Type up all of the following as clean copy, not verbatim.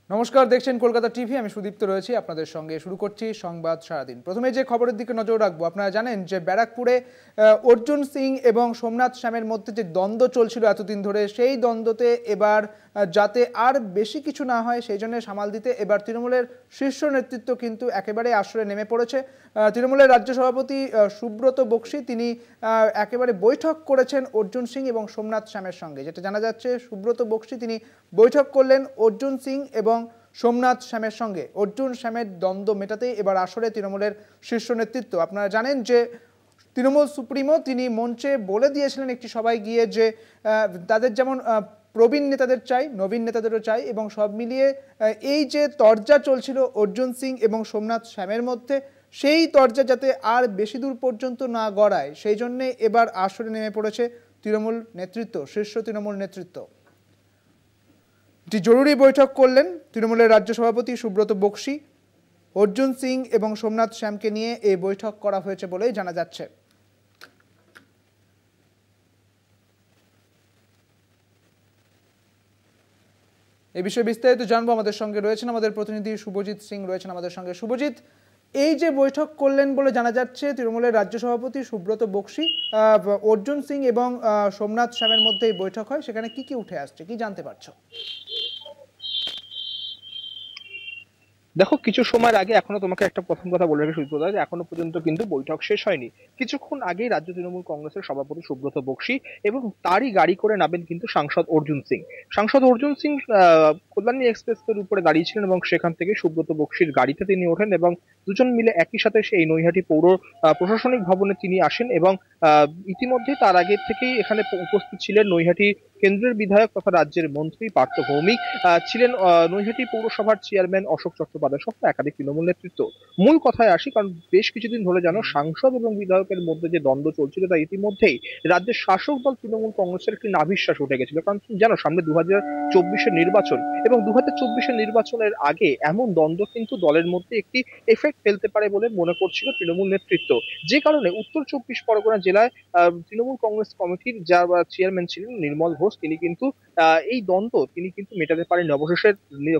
নমস্কার, দেখছেন কলকাতা টিভি। আমি সুদীপ্ত রয়েছি আপনাদের সঙ্গে। শুরু করছি সংবাদ সারাদিন। প্রথমে যে খবরের দিকে নজর রাখবো, আপনারা জানেন যে ব্যারাকপুরে অর্জুন সিং এবং সোমনাথ শ্যামের মধ্যে যে দ্বন্দ্ব চলছিল এতদিন ধরে, সেই দ্বন্দ্বতে এবার যাতে আর বেশি কিছু না হয় সেই জন্য সামাল দিতে এবার তৃণমূলের শীর্ষ নেতৃত্ব কিন্তু একেবারে আসরে নেমে পড়েছে। তৃণমূলের রাজ্য সভাপতি সুব্রত বক্সী তিনি একেবারে বৈঠক করেছেন অর্জুন সিং এবং সোমনাথ শ্যামের সঙ্গে। যেটা জানা যাচ্ছে, সুব্রত বক্সী তিনি বৈঠক করলেন অর্জুন সিং এবং সোমনাথ শ্যামের সঙ্গে। অর্জুন শ্যামের দ্বন্দ্ব মেটাতেই এবার আসরে তৃণমূলের শীর্ষ নেতৃত্ব। আপনারা জানেন যে তৃণমূল সুপ্রিমো তিনি মঞ্চে বলে দিয়েছিলেন একটি সভায় গিয়ে যে তাদের যেমন প্রবীণ নেতাদের চাই, নবীন নেতাদেরও চাই, এবং সব মিলিয়ে এই যে তরজা চলছিল অর্জুন সিং এবং সোমনাথ শ্যামের মধ্যে, সেই তরজা যাতে আর বেশি দূর পর্যন্ত না গড়ায় সেই জন্যে এবার আসরে নেমে পড়েছে তৃণমূল নেতৃত্ব, শীর্ষ তৃণমূল নেতৃত্ব। একটি জরুরি বৈঠক করলেন তৃণমূলের রাজ্য সভাপতি সুব্রত বক্সী। অর্জুন সিং এবং সোমনাথ শ্যামকে নিয়ে এই বৈঠক করা হয়েছে বলেই জানা যাচ্ছে। এই বিষয়ে বিস্তারিত জানবো। আমাদের সঙ্গে রয়েছেন আমাদের প্রতিনিধি শুভজিৎ সিং, রয়েছেন আমাদের সঙ্গে। শুভজিৎ, এই যে বৈঠক করলেন বলে জানা যাচ্ছে তৃণমূলের রাজ্য সভাপতি সুব্রত বক্সী, অর্জুন সিং এবং সোমনাথ শ্যামের মধ্যে এই বৈঠক হয়, সেখানে কি কি উঠে আসছে, কি জানতে পারছো? দেখো, কিছু সময়ের আগে এখনো তোমাকে একটা প্রথম কথা বলে রাখি সুব্রত, যে এখনো পর্যন্ত কিন্তু বৈঠক শেষ হয়নি। কিছুক্ষণ আগেই রাজ্য তৃণমূল কংগ্রেসের সভাপতি সুব্রত বক্সী এবং তারই গাড়ি করে নামেন কিন্তু সাংসদ অর্জুন সিং। সাংসদ অর্জুন সিং কল্যাণী এক্সপ্রেস এর উপরে দাঁড়িয়েছিলেন এবং সেখান থেকে সুব্রত বক্সীর গাড়িতে তিনি ওঠেন এবং দুজন মিলে একই সাথে সেই নৈহাটি পৌর প্রশাসনিক ভবনে তিনি আসেন। এবং ইতিমধ্যে তার আগে থেকেই এখানে উপস্থিত ছিলেন নৈহাটি কেন্দ্রের বিধায়ক তথা রাজ্যের মন্ত্রী পার্থ ভৌমিক, ছিলেন নৈহাটি পৌরসভার চেয়ারম্যান অশোক চট্টোপাধ্যায় সহ একাধিক তৃণমূল নেতৃত্ব। মূল কথায় আসি, কারণ বেশ কিছুদিন ধরে জানো সাংসদ এবং বিধায়কের মধ্যে যে দ্বন্দ্ব চলছিল তা ইতিমধ্যেই রাজ্যের শাসক দল তৃণমূল কংগ্রেসের একটি নাভিশ্বাস উঠে গেছিল। কারণ জানো, সামনে 2024-এর নির্বাচন, এবং 2024-এর নির্বাচনের আগে এমন দ্বন্দ্ব কিন্তু দলের মধ্যে একটি এফেক্ট ফেলতে পারে বলে মনে করছিল তৃণমূল নেতৃত্ব। যে কারণে উত্তর 24 পরগনা জেলায় তৃণমূল কংগ্রেস কমিটির যা চেয়ারম্যান ছিলেন নির্মল ঘোষ, তিনি কিন্তু এই দ্বন্দ্ব তিনি কিন্তু মেটাতে পারেন। অবশেষে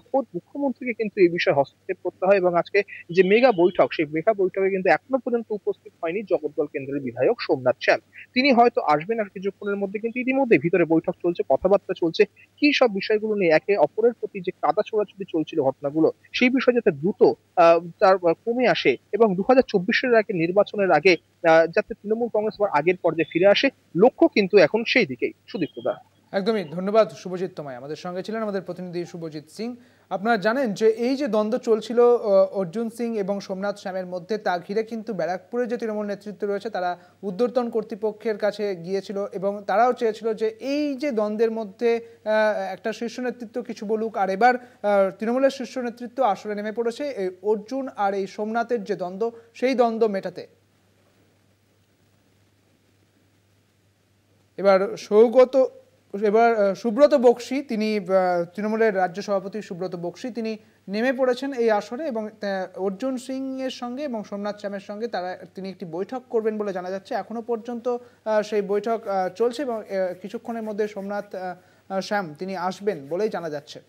খোদ মুখ্যমন্ত্রীকে কিন্তু এই বিষয়ে হস্তক্ষেপ করতে হয় এবং আজকে যে মেগা বৈঠক, সেই মেগা বৈঠকে কিন্তু এখনো পর্যন্ত উপস্থিত হয়নি জগদ্দল কেন্দ্রের বিধায়ক সোমনাথ শ্যাম। তিনি হয়তো আসবেন আর কিছুক্ষণের মধ্যে, কিন্তু ইতিমধ্যে ভিতরে বৈঠক চলছে, কথাবার্তা চলছে কি সব বিষয়গুলো নিয়ে একে অপরের প্রতি যে কাদা ছোড়াছুড়ি চলছিল ঘটনাগুলো, সেই বিষয়ে যাতে দ্রুত তার কমে আসে এবং 2024-এর আগে, নির্বাচনের আগে যাতে তৃণমূল কংগ্রেস আবার আগের পর্যায়ে ফিরে আসে, লক্ষ্য কিন্তু এখন সেই দিকেই। সুদীপ্তদা, একদমই ধন্যবাদ শুভজিৎ তোমায়। আমাদের সঙ্গে ছিলেন আমাদের প্রতিনিধি শুভজিৎ সিং। আপনারা জানেন যে এই যে দ্বন্দ্ব চলছিল অর্জুন সিং এবং সোমনাথ শ্যামের মধ্যে, তা ঘিরে কিন্তু ব্যারাকপুরে যে তৃণমূল নেতৃত্ব রয়েছে তারা ঊর্ধ্বতন কর্তৃপক্ষের কাছে গিয়েছিল এবং তারাও চেয়েছিল যে এই যে দ্বন্দ্বের মধ্যে একটা শীর্ষ নেতৃত্ব কিছু বলুক। আর এবার তৃণমূলের শীর্ষ নেতৃত্ব আসলে নেমে পড়েছে এই অর্জুন আর এই সোমনাথের যে দ্বন্দ্ব, সেই দ্বন্দ্ব মেটাতে। এবার সুব্রত বক্সী, তিনি তৃণমূলের রাজ্য সভাপতি সুব্রত বক্সী, তিনি নেমে পড়েছেন এই আসরে এবং অর্জুন সিং এর সঙ্গে এবং সোমনাথ শ্যামের সঙ্গে তিনি একটি বৈঠক করবেন বলে জানা যাচ্ছে। এখনো পর্যন্ত সেই বৈঠক চলছে এবং কিছুক্ষণের মধ্যে সোমনাথ শ্যাম তিনি আসবেন বলেই জানা যাচ্ছে।